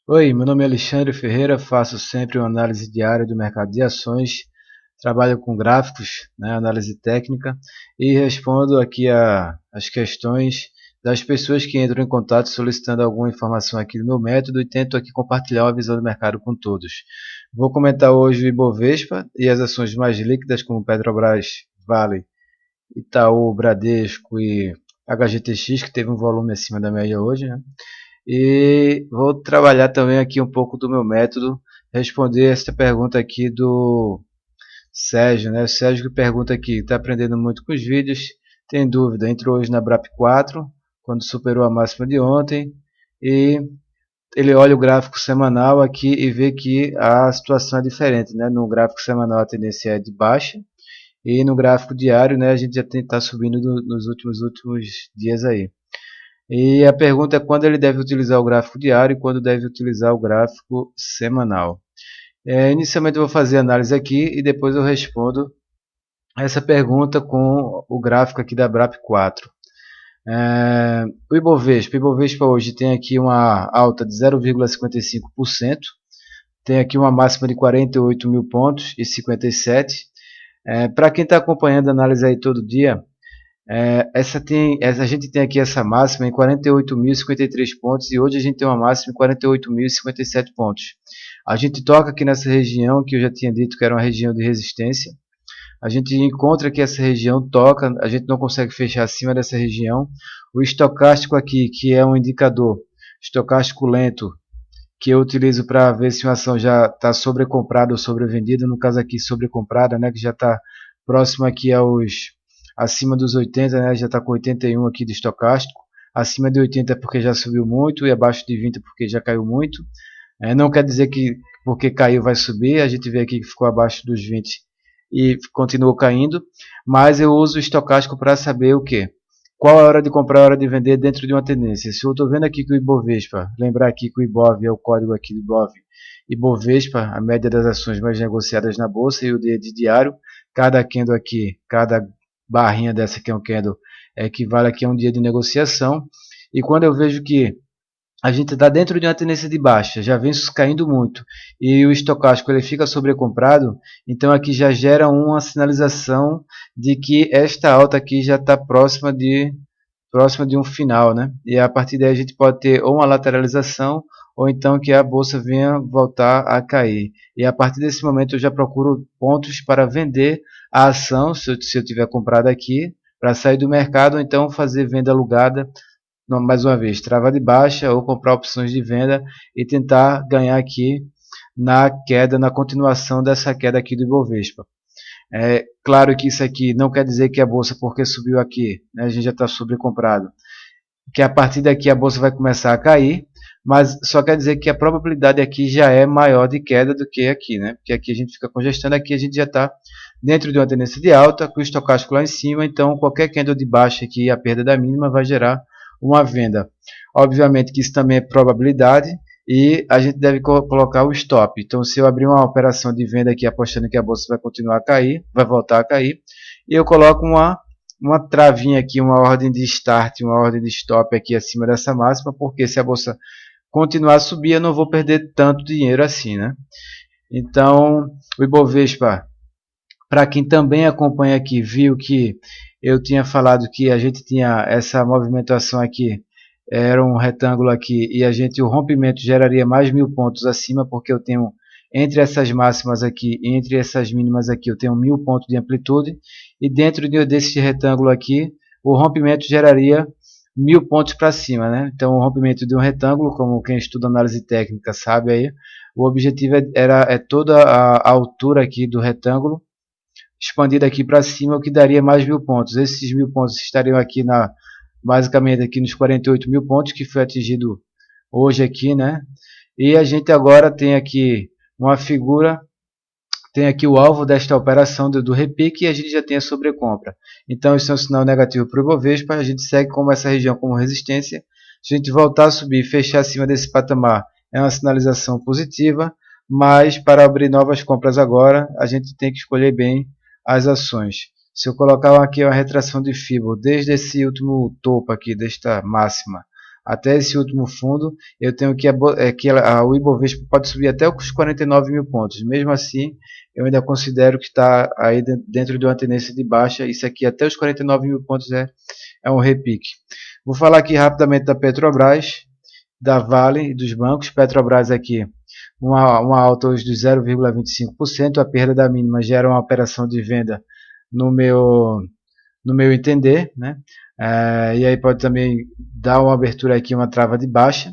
Oi, meu nome é Alexandre Ferreira, faço sempre uma análise diária do mercado de ações, trabalho com gráficos, né, análise técnica e respondo aqui as questões das pessoas que entram em contato solicitando alguma informação aqui do meu método e tento aqui compartilhar uma visão do mercado com todos. Vou comentar hoje o Ibovespa e as ações mais líquidas como Petrobras, Vale, Itaú, Bradesco e HGTX, que teve um volume acima da média hoje, né? E vou trabalhar também aqui um pouco do meu método, responder esta pergunta aqui do Sérgio, né? O Sérgio que pergunta aqui, está aprendendo muito com os vídeos, tem dúvida, entrou hoje na BRAP 4, quando superou a máxima de ontem, e ele olha o gráfico semanal aqui e vê que a situação é diferente, né? No gráfico semanal a tendência é de baixa, e no gráfico diário, né, a gente já está subindo nos últimos dias aí. E a pergunta é quando ele deve utilizar o gráfico diário e quando deve utilizar o gráfico semanal. Inicialmente eu vou fazer a análise aqui e depois eu respondo essa pergunta com o gráfico aqui da BRAP 4. O Ibovespa hoje tem aqui uma alta de 0,55%, tem aqui uma máxima de 48 mil pontos e 57. Para quem está acompanhando a análise aí todo dia, a gente tem aqui essa máxima em 48.053 pontos e hoje a gente tem uma máxima em 48.057 pontos. A gente toca aqui nessa região que eu já tinha dito que era uma região de resistência. A gente encontra que essa região toca, a gente não consegue fechar acima dessa região. O estocástico aqui, que é um indicador estocástico lento, que eu utilizo para ver se uma ação já está sobrecomprada ou sobrevendida, no caso aqui sobrecomprada, né, que já está próximo aqui acima dos 80, né, já está com 81 aqui de estocástico, acima de 80 porque já subiu muito e abaixo de 20 porque já caiu muito. Não quer dizer que porque caiu vai subir, a gente vê aqui que ficou abaixo dos 20 e continuou caindo, mas eu uso o estocástico para saber o que? Qual é a hora de comprar e a hora de vender dentro de uma tendência. Se eu estou vendo aqui que o Ibovespa, lembrar aqui que o Ibov é o código aqui do Ibov, Ibovespa, a média das ações mais negociadas na bolsa e o dia de diário, cada candle aqui, cada barrinha dessa que é um candle, equivale aqui a um dia de negociação. E quando eu vejo que a gente está dentro de uma tendência de baixa, já vem caindo muito, e o estocástico ele fica sobrecomprado, então aqui já gera uma sinalização de que esta alta aqui já está próxima de um final, né? E a partir daí a gente pode ter ou uma lateralização ou então que a bolsa venha voltar a cair. E a partir desse momento eu já procuro pontos para vender a ação, se eu tiver comprado aqui, para sair do mercado, ou então fazer venda alugada, mais uma vez, trava de baixa ou comprar opções de venda e tentar ganhar aqui na queda, na continuação dessa queda aqui do Ibovespa. É claro que isso aqui não quer dizer que a bolsa, porque subiu aqui, né, a gente já está sobrecomprado, que a partir daqui a bolsa vai começar a cair, mas só quer dizer que a probabilidade aqui já é maior de queda do que aqui, né? Porque aqui a gente fica congestando, aqui a gente já está dentro de uma tendência de alta, com o estocástico lá em cima, então qualquer candle de baixa aqui, a perda da mínima vai gerar uma venda. Obviamente que isso também é probabilidade e a gente deve colocar o stop. Então, se eu abrir uma operação de venda aqui apostando que a bolsa vai continuar a cair, vai voltar a cair, e eu coloco uma travinha aqui, uma ordem de start, uma ordem de stop aqui acima dessa máxima, porque se a bolsa continuar a subir, eu não vou perder tanto dinheiro assim, né? Então, o Ibovespa, para quem também acompanha aqui, viu que eu tinha falado que a gente tinha essa movimentação aqui, era um retângulo aqui, e o rompimento geraria mais 1.000 pontos acima, porque eu tenho entre essas máximas aqui e entre essas mínimas aqui, eu tenho 1.000 pontos de amplitude, e dentro desse retângulo aqui, o rompimento geraria 1.000 pontos para cima, né? Então, o rompimento de um retângulo, como quem estuda análise técnica sabe aí, o objetivo é toda a altura aqui do retângulo expandida aqui para cima, o que daria mais 1.000 pontos. Esses 1.000 pontos estariam aqui basicamente aqui nos 48 mil pontos que foi atingido hoje aqui, né? E a gente agora tem aqui uma figura, tem aqui o alvo desta operação do repique e a gente já tem a sobrecompra. Então isso é um sinal negativo para o Ibovespa, a gente segue como essa região como resistência. Se a gente voltar a subir e fechar acima desse patamar, é uma sinalização positiva, mas para abrir novas compras agora, a gente tem que escolher bem as ações. Se eu colocar aqui uma retração de Fibo desde esse último topo aqui, desta máxima, até esse último fundo, eu tenho que, o Ibovespa pode subir até os 49 mil pontos. Mesmo assim, eu ainda considero que está aí dentro de uma tendência de baixa. Isso aqui até os 49 mil pontos é um repique. Vou falar aqui rapidamente da Petrobras, da Vale e dos bancos. Petrobras aqui, uma alta hoje de 0,25%. A perda da mínima gera uma operação de venda no meu entender, né? E aí pode também dar uma abertura aqui, uma trava de baixa.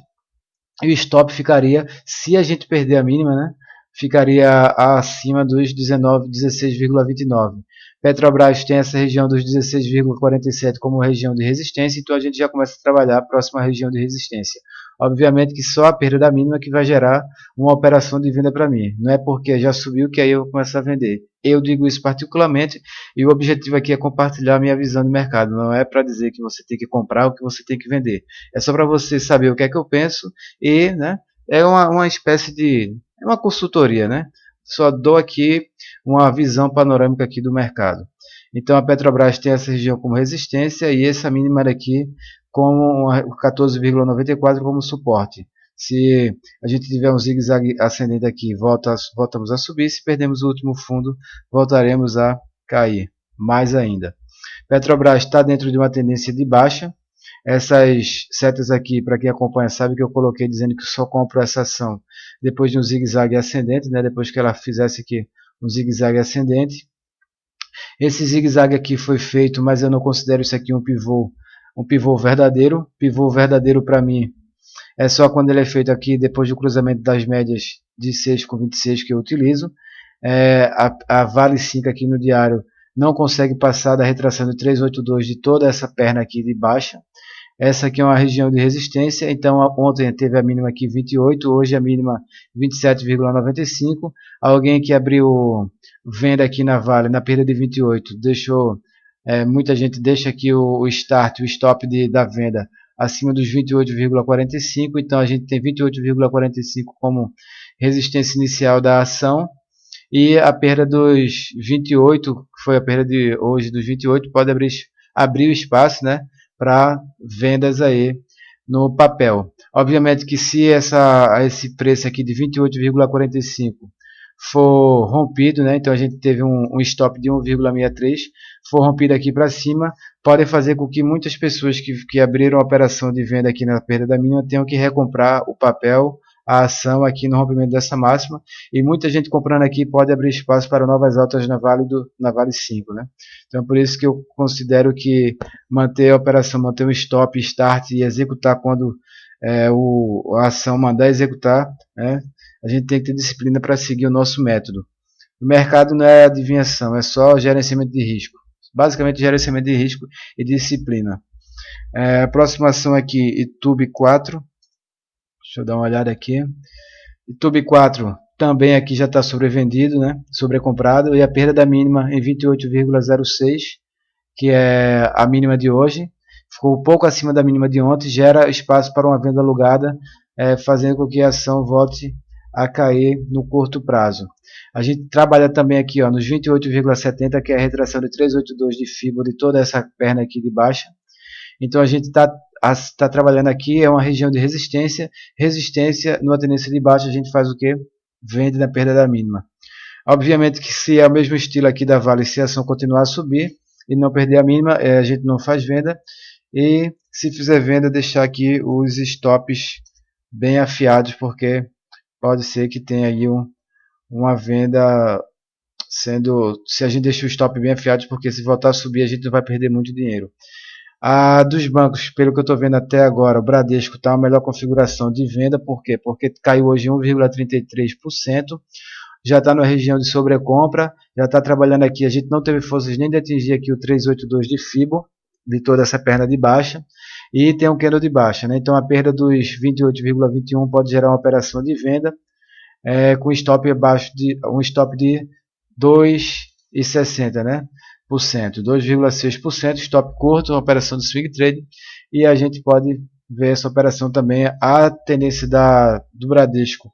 E o stop ficaria, se a gente perder a mínima, né? Ficaria acima dos 16,29. Petrobras tem essa região dos 16,47 como região de resistência, então a gente já começa a trabalhar a próxima região de resistência. Obviamente que só a perda da mínima que vai gerar uma operação de venda para mim. Não é porque já subiu que aí eu vou começar a vender. Eu digo isso particularmente e o objetivo aqui é compartilhar a minha visão de mercado. Não é para dizer que você tem que comprar ou que você tem que vender. É só para você saber o que é que eu penso e, né, é uma espécie de... é uma consultoria, né? Só dou aqui uma visão panorâmica aqui do mercado. Então a Petrobras tem essa região como resistência e essa mínima aqui como 14,94 como suporte. Se a gente tiver um zigue-zague ascendente aqui, voltamos a subir. Se perdemos o último fundo, voltaremos a cair mais ainda. Petrobras está dentro de uma tendência de baixa. Essas setas aqui, para quem acompanha, sabe que eu coloquei dizendo que só compro essa ação depois de um zigue-zague ascendente, né? Depois que ela fizesse aqui um zigue-zague ascendente. Esse zigue-zague aqui foi feito, mas eu não considero isso aqui um pivô verdadeiro. Pivô verdadeiro para mim é só quando ele é feito aqui depois do cruzamento das médias de 6 com 26 que eu utilizo. A Vale 5 aqui no diário não consegue passar da retração de 382 de toda essa perna aqui de baixa. Essa aqui é uma região de resistência, então ontem teve a mínima aqui 28, hoje a mínima 27,95. Alguém que abriu venda aqui na Vale na perda de 28, muita gente deixa aqui o start, o stop da venda acima dos 28,45, então a gente tem 28,45 como resistência inicial da ação. E a perda dos 28, que foi a perda de hoje dos 28, pode abrir o espaço, né, para vendas aí no papel. Obviamente que se esse preço aqui de 28,45 for rompido, né, então a gente teve um stop de 1,63, for rompido aqui para cima, pode fazer com que muitas pessoas que abriram a operação de venda aqui na perda da mínima tenham que recomprar o papel, a ação aqui no rompimento dessa máxima, e muita gente comprando aqui pode abrir espaço para novas altas na Vale 5, né? Então por isso que eu considero que manter a operação, manter um stop, start e executar quando a ação mandar executar, né? A gente tem que ter disciplina para seguir o nosso método. O mercado não é adivinhação, é só gerenciamento de risco. Basicamente gerenciamento de risco e disciplina. A próxima ação aqui, Itube 4. Deixa eu dar uma olhada aqui. Itube 4 também aqui já está sobrevendido, né? Sobrecomprado. E a perda da mínima em 28,06, que é a mínima de hoje. Ficou um pouco acima da mínima de ontem. Gera espaço para uma venda alugada, fazendo com que a ação volte a cair no curto prazo. A gente trabalha também aqui nos 28,70, que é a retração de 382 de FIBO de toda essa perna aqui de baixa. Então a gente está trabalhando aqui, é uma região de resistência. Resistência, numa tendência de baixa, a gente faz o que? Vende na perda da mínima. Obviamente que se é o mesmo estilo aqui da Vale, se a ação continuar a subir e não perder a mínima, a gente não faz venda. E se fizer venda, deixar aqui os stops bem afiados, porque pode ser que tenha aí uma venda se a gente deixa o stop bem afiado, porque se voltar a subir a gente não vai perder muito dinheiro. A dos bancos, pelo que eu estou vendo até agora, o Bradesco está uma melhor configuração de venda. Por quê? Porque caiu hoje 1,33%, já está na região de sobrecompra, já está trabalhando aqui. A gente não teve forças nem de atingir aqui o 382 de FIBO, de toda essa perna de baixa, e tem um candle de baixa, né? Então a perda dos 28,21 pode gerar uma operação de venda com stop abaixo um stop de 2,60, né? 2,6%, stop curto, uma operação de swing trade, e a gente pode ver essa operação também. A tendência do Bradesco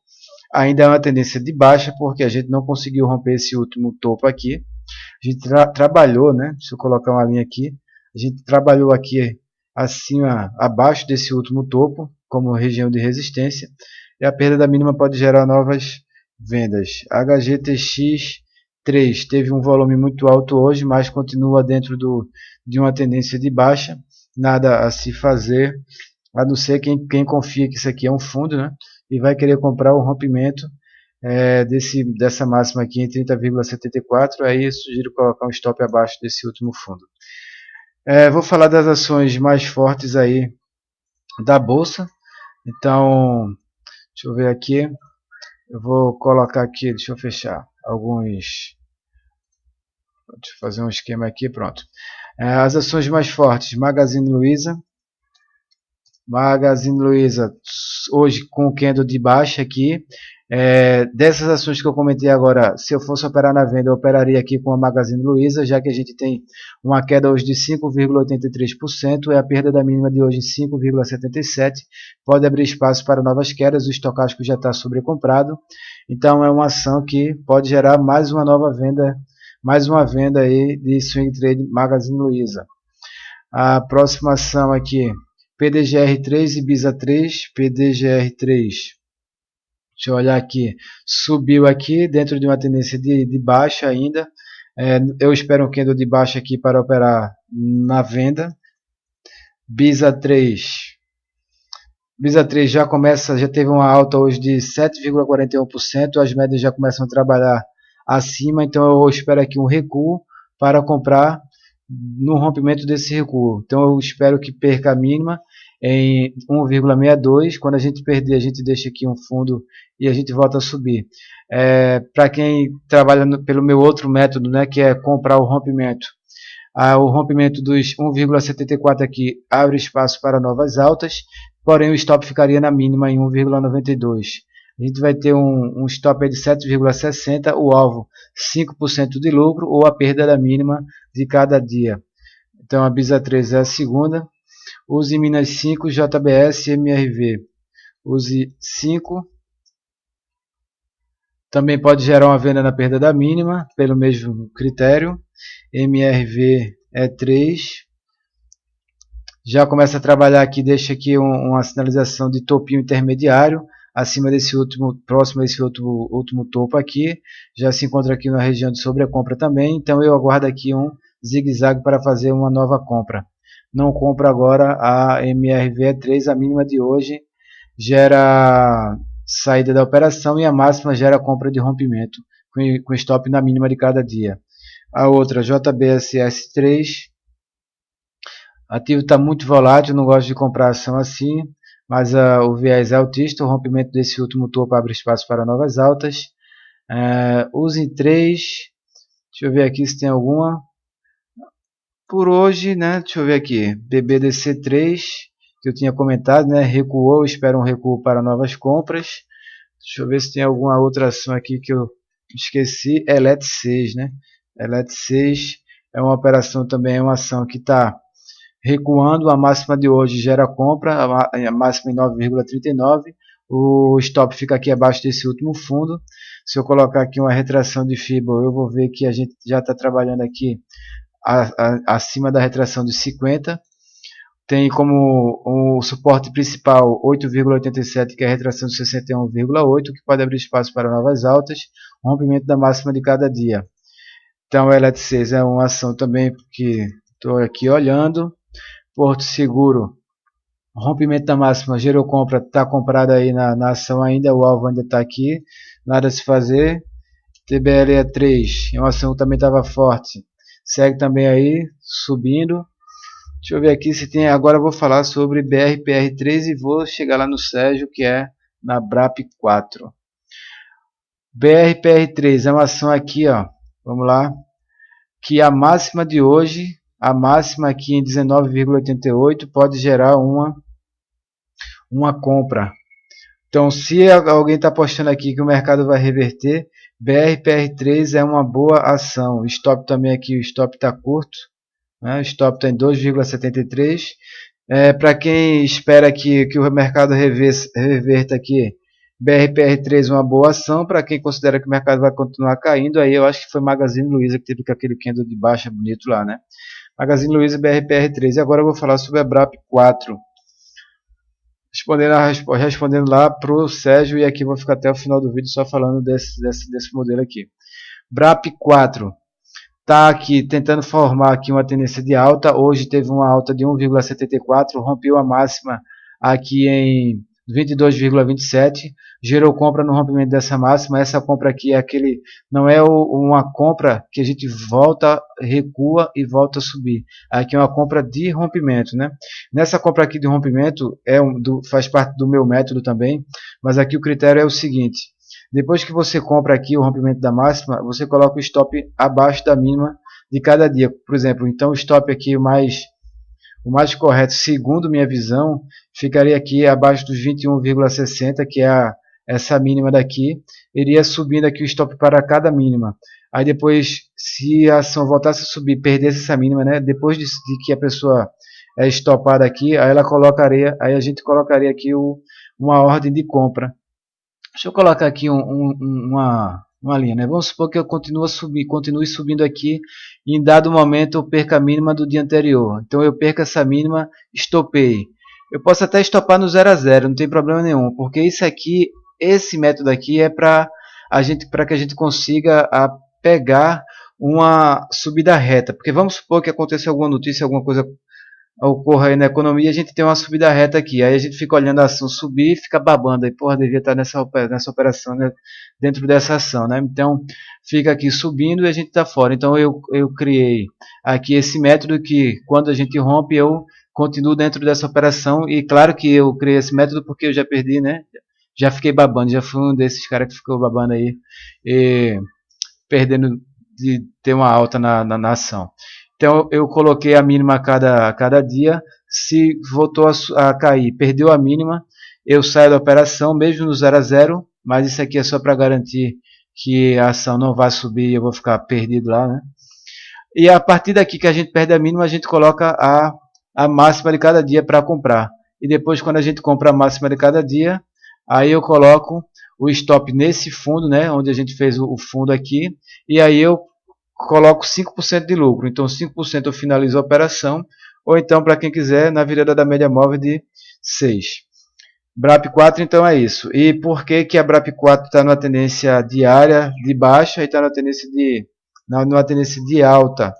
ainda é uma tendência de baixa, porque a gente não conseguiu romper esse último topo aqui. A gente trabalhou, né? Deixa eu colocar uma linha aqui. A gente trabalhou aqui acima, abaixo desse último topo, como região de resistência, e a perda da mínima pode gerar novas vendas. HGTX 3 teve um volume muito alto hoje, mas continua dentro de uma tendência de baixa, nada a se fazer, a não ser quem confia que isso aqui é um fundo, né? E vai querer comprar o rompimento dessa máxima aqui em 30,74, aí eu sugiro colocar um stop abaixo desse último fundo. Vou falar das ações mais fortes aí da bolsa. Então, deixa eu ver aqui, eu vou colocar aqui, deixa eu fechar alguns, deixa eu fazer um esquema aqui, pronto. As ações mais fortes, Magazine Luiza hoje com o candle de baixa aqui. Dessas ações que eu comentei agora, se eu fosse operar na venda, eu operaria aqui com a Magazine Luiza, já que a gente tem uma queda hoje de 5,83%, a perda da mínima de hoje em 5,77%, pode abrir espaço para novas quedas, o estocástico já está sobrecomprado, então é uma ação que pode gerar mais uma nova venda, mais uma venda aí de swing trade Magazine Luiza. A próxima ação aqui, PDGR3 e BISA3, PDGR3, deixa eu olhar aqui, subiu aqui dentro de uma tendência de baixa ainda, eu espero um candle de baixa aqui para operar na venda. BISA3 já teve uma alta hoje de 7,41%, as médias já começam a trabalhar acima, então eu espero aqui um recuo para comprar no rompimento desse recuo. Então eu espero que perca a mínima em 1,62. Quando a gente perder, a gente deixa aqui um fundo e a gente volta a subir. Para quem trabalha pelo meu outro método, né, que é comprar o rompimento. O rompimento dos 1,74 aqui abre espaço para novas altas, porém o stop ficaria na mínima em 1,92. A gente vai ter um stop de 7,60, o alvo 5% de lucro ou a perda da mínima de cada dia. Então a BISA3 é a segunda. Use Minas 5, JBS e MRV. Use 5. Também pode gerar uma venda na perda da mínima, pelo mesmo critério. MRV é 3. Já começa a trabalhar aqui, deixa aqui uma sinalização de topinho intermediário, acima desse último, próximo a esse último topo aqui. Já se encontra aqui na região de sobrecompra também, então eu aguardo aqui um zigue-zague para fazer uma nova compra. Não compro agora a MRV3, a mínima de hoje gera saída da operação e a máxima gera compra de rompimento, com stop na mínima de cada dia. A outra, JBSS3, ativo está muito volátil, não gosto de comprar ação assim, mas o viés é altista, o rompimento desse último topo abre espaço para novas altas. Use 3, deixa eu ver aqui se tem alguma. Por hoje, né, deixa eu ver aqui, BBDC3, que eu tinha comentado, né, recuou, espero um recuo para novas compras. Deixa eu ver se tem alguma outra ação aqui que eu esqueci, ELET6, né, ELET6 é uma operação também, é uma ação que está recuando, a máxima de hoje gera compra, a máxima em 9,39, o stop fica aqui abaixo desse último fundo. Se eu colocar aqui uma retração de FIBA, eu vou ver que a gente já está trabalhando aqui acima da retração de 50, tem como o suporte principal 8,87, que é a retração de 61,8, que pode abrir espaço para novas altas, rompimento da máxima de cada dia. Então a LET6 é uma ação também que estou aqui olhando. Porto Seguro, rompimento da máxima, gerou compra, está comprado aí na ação ainda, o alvo ainda está aqui, nada a se fazer. TBLE3, é uma ação que também estava forte, segue também aí, subindo. Deixa eu ver aqui se tem, agora eu vou falar sobre BRPR3 e vou chegar lá no Sérgio, que é na BRAP4. BRPR3 é uma ação aqui, ó, vamos lá, que a máxima de hoje, a máxima aqui em 19,88 pode gerar uma compra. Então, se alguém está apostando aqui que o mercado vai reverter, BRPR3 é uma boa ação. O stop também aqui, o stop está curto, né? O stop está em 2,73. Para quem espera que o mercado reverta aqui, BRPR3 é uma boa ação. Para quem considera que o mercado vai continuar caindo, aí eu acho que foi Magazine Luiza que teve aquele candle de baixa bonito lá, né? Magazine Luiza e BRPR3. E agora eu vou falar sobre a BRAP4. Respondendo lá para o Sérgio, e aqui vou ficar até o final do vídeo só falando desse modelo aqui. BRAP4 está aqui tentando formar aqui uma tendência de alta. Hoje teve uma alta de 1,74, rompeu a máxima aqui em 22,27, gerou compra no rompimento dessa máxima. Essa compra aqui é aquele, não é uma compra que a gente volta, recua e volta a subir. Aqui é uma compra de rompimento, né? Nessa compra aqui de rompimento faz parte do meu método também, mas aqui o critério é o seguinte: depois que você compra aqui o rompimento da máxima, você coloca o stop abaixo da mínima de cada dia. Por exemplo, então o stop aqui o mais correto, segundo minha visão, ficaria aqui abaixo dos 21,60, que é essa mínima daqui. Iria subindo aqui o stop para cada mínima. Aí depois, se a ação voltasse a subir, perdesse essa mínima, né? Depois de que a pessoa é estopada aqui, aí a gente colocaria aqui uma ordem de compra. Deixa eu colocar aqui uma linha, né? Vamos supor que eu continue subindo aqui e em dado momento eu perca a mínima do dia anterior. Então eu perco essa mínima, estopei. Eu posso até estopar no 0 a 0, não tem problema nenhum, porque esse método aqui é para que a gente consiga pegar uma subida reta. Porque vamos supor que aconteça alguma notícia, alguma coisa ocorra aí na economia, a gente tem uma subida reta aqui, aí a gente fica olhando a ação subir e fica babando, aí porra, devia estar nessa operação, né, dentro dessa ação, né? Então fica aqui subindo e a gente está fora. Então eu criei aqui esse método que quando a gente rompe eu continuo dentro dessa operação, e claro que eu criei esse método porque eu já perdi, né? Já fiquei babando, já fui um desses caras que ficou babando aí e perdendo de ter uma alta na ação. Então eu coloquei a mínima a cada dia. Se voltou a cair, perdeu a mínima, eu saio da operação, mesmo no 0 a 0, mas isso aqui é só para garantir que a ação não vai subir e eu vou ficar perdido lá, né? E a partir daqui que a gente perde a mínima, a gente coloca a máxima de cada dia para comprar. E depois, quando a gente compra a máxima de cada dia, aí eu coloco o stop nesse fundo, né, onde a gente fez o fundo aqui, e aí eu coloco 5% de lucro. Então 5% eu finalizo a operação, ou então para quem quiser na virada da média móvel de 6. BRAP4 então é isso. E por que a BRAP4 está numa tendência diária de baixa e está numa tendência de alta?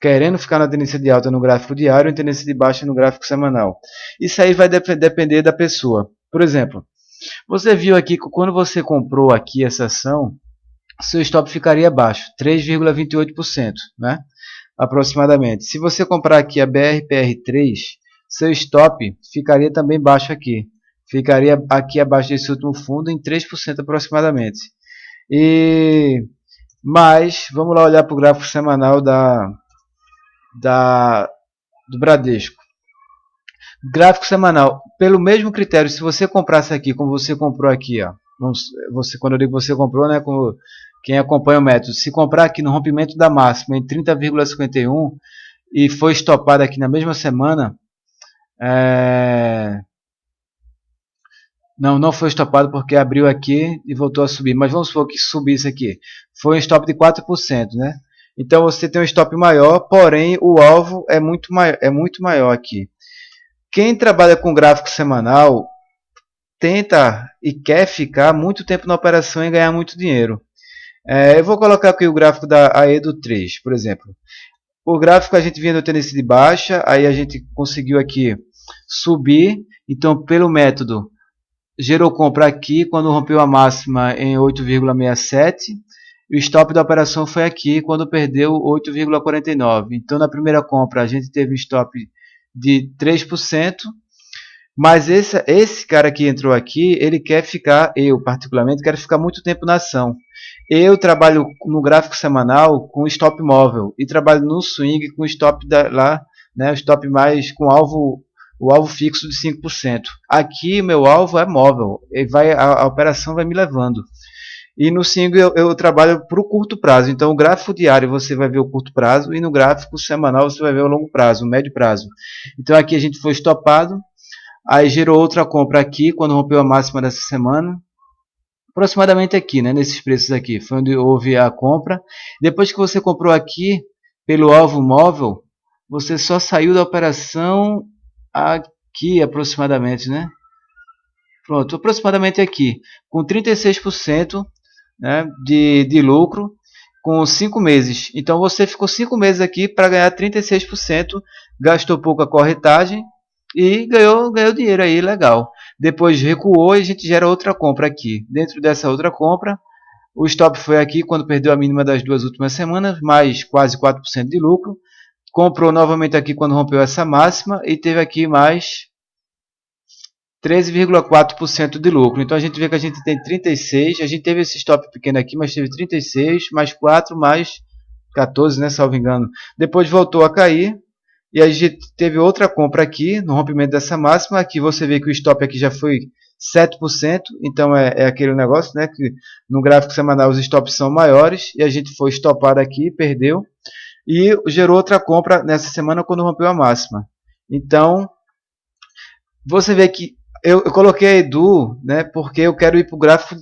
Querendo ficar na tendência de alta no gráfico diário e tendência de baixa no gráfico semanal. Isso aí vai depender da pessoa. Por exemplo, você viu aqui que quando você comprou aqui essa ação, seu stop ficaria baixo, 3,28%, né? Aproximadamente. Se você comprar aqui a BRPR3, seu stop ficaria também baixo aqui. Ficaria aqui abaixo desse último fundo em 3% aproximadamente. Mas, vamos lá olhar para o gráfico semanal do Bradesco. Gráfico semanal, pelo mesmo critério, se você comprasse aqui, como você comprou aqui, ó, quando eu digo você comprou, né, como quem acompanha o método, se comprar aqui no rompimento da máxima em 30,51 e foi estopado aqui na mesma semana, não foi estopado porque abriu aqui e voltou a subir, mas vamos supor que subisse aqui, foi um stop de 4%, né? Então você tem um stop maior, porém o alvo é muito maior aqui. Quem trabalha com gráfico semanal tenta e quer ficar muito tempo na operação e ganhar muito dinheiro. Eu vou colocar aqui o gráfico da AEDO 3, por exemplo. O gráfico a gente vinha no tendência de baixa, aí a gente conseguiu aqui subir. Então, pelo método, gerou compra aqui quando rompeu a máxima em 8,67. O stop da operação foi aqui quando perdeu 8,49. Então, na primeira compra, a gente teve um stop de 3%. Mas esse cara que entrou aqui, ele quer ficar, eu particularmente, quero ficar muito tempo na ação. Eu trabalho no gráfico semanal com stop móvel e trabalho no swing com stop lá, né, o stop mais com o alvo fixo de 5%. Aqui meu alvo é móvel, a operação vai me levando. E no swing eu trabalho para o curto prazo. Então o gráfico diário você vai ver o curto prazo e no gráfico semanal você vai ver o longo prazo, o médio prazo. Então aqui a gente foi estopado. Aí gerou outra compra aqui, quando rompeu a máxima dessa semana. Aproximadamente aqui, né, nesses preços aqui. Foi onde houve a compra. Depois que você comprou aqui, pelo alvo móvel, você só saiu da operação aqui aproximadamente, né? Pronto, aproximadamente aqui, com 36%, né, de lucro, com 5 meses. Então você ficou 5 meses aqui para ganhar 36%, gastou pouco a corretagem e ganhou dinheiro aí, legal. Depois recuou e a gente gera outra compra aqui. Dentro dessa outra compra, o stop foi aqui quando perdeu a mínima das 2 últimas semanas, mais quase 4% de lucro. Comprou novamente aqui quando rompeu essa máxima e teve aqui mais 13,4% de lucro. Então a gente vê que a gente tem 36, a gente teve esse stop pequeno aqui, mas teve 36, mais 4, mais 14, né, salvo engano. Depois voltou a cair, e a gente teve outra compra aqui, no rompimento dessa máxima. Aqui você vê que o stop aqui já foi 7%, então é aquele negócio, né, que no gráfico semanal os stops são maiores, e a gente foi stopado aqui, perdeu, e gerou outra compra nessa semana quando rompeu a máxima. Então, você vê que eu coloquei a Edu, né, porque eu quero ir para o gráfico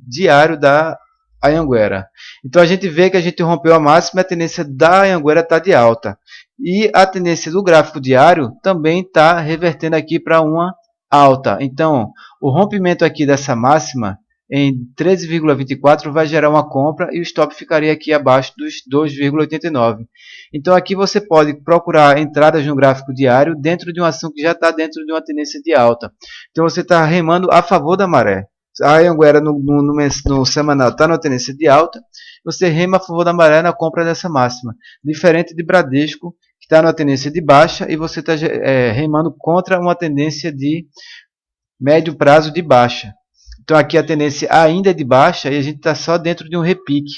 diário da Anhanguera. Então a gente vê que a gente rompeu a máxima, a tendência da Anhanguera está de alta. E a tendência do gráfico diário também está revertendo aqui para uma alta. Então o rompimento aqui dessa máxima em 13,24 vai gerar uma compra e o stop ficaria aqui abaixo dos 2,89. Então aqui você pode procurar entradas no gráfico diário dentro de uma ação que já está dentro de uma tendência de alta. Então você está remando a favor da maré. A Anhanguera no semanal está na tendência de alta, você rema a favor da maré na compra dessa máxima. Diferente de Bradesco, que está na tendência de baixa e você está remando contra uma tendência de médio prazo de baixa. Então aqui a tendência ainda é de baixa e a gente está só dentro de um repique.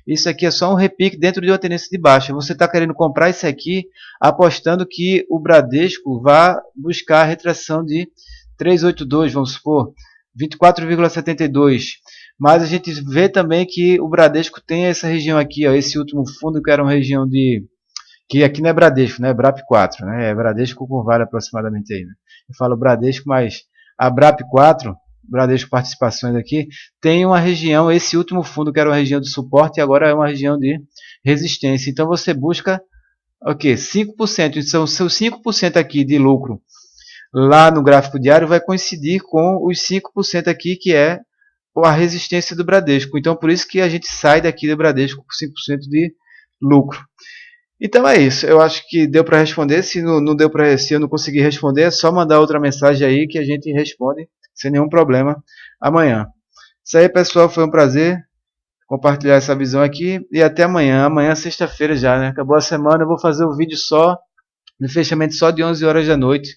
Isso aqui é só um repique dentro de uma tendência de baixa. Você está querendo comprar isso aqui apostando que o Bradesco vá buscar a retração de 382, vamos supor, 24,72. Mas a gente vê também que o Bradesco tem essa região aqui, ó, esse último fundo que era uma região de... que aqui não é Bradesco, né? É BRAP4, né? É Bradesco com Vale aproximadamente aí, né? Eu falo Bradesco, mas a BRAP4, Bradesco Participações aqui, tem uma região, esse último fundo que era uma região de suporte e agora é uma região de resistência. Então você busca o que? 5%. Então seus 5% aqui de lucro lá no gráfico diário vai coincidir com os 5% aqui que é a resistência do Bradesco. Então por isso que a gente sai daqui do Bradesco com 5% de lucro. Então é isso, eu acho que deu para responder. Se não deu para, se eu não conseguir responder, é só mandar outra mensagem aí que a gente responde sem nenhum problema amanhã. Isso aí, pessoal, foi um prazer compartilhar essa visão aqui e até amanhã. Amanhã, sexta-feira já, né? Acabou a semana, eu vou fazer o vídeo só no fechamento só de 11 horas da noite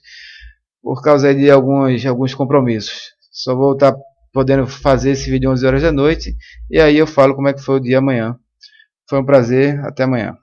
por causa de alguns compromissos. Só vou estar podendo fazer esse vídeo 11 horas da noite e aí eu falo como é que foi o dia amanhã. Foi um prazer, até amanhã.